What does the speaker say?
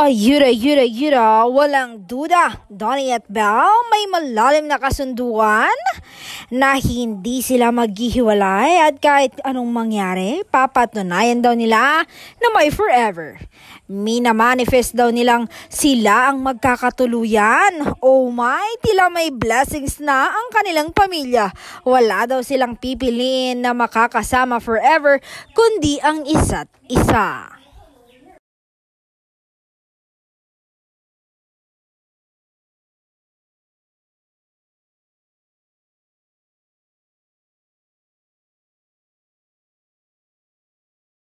Ayura, walang duda, Donnie at Belle may malalim na kasunduan na hindi sila maghihiwalay at kahit anong mangyari, papatunayan daw nila na may forever. Mina-manifest daw nilang sila ang magkakatuluyan. Oh my, tila may blessings na ang kanilang pamilya. Wala daw silang pipiliin na makakasama forever, kundi ang isa't isa.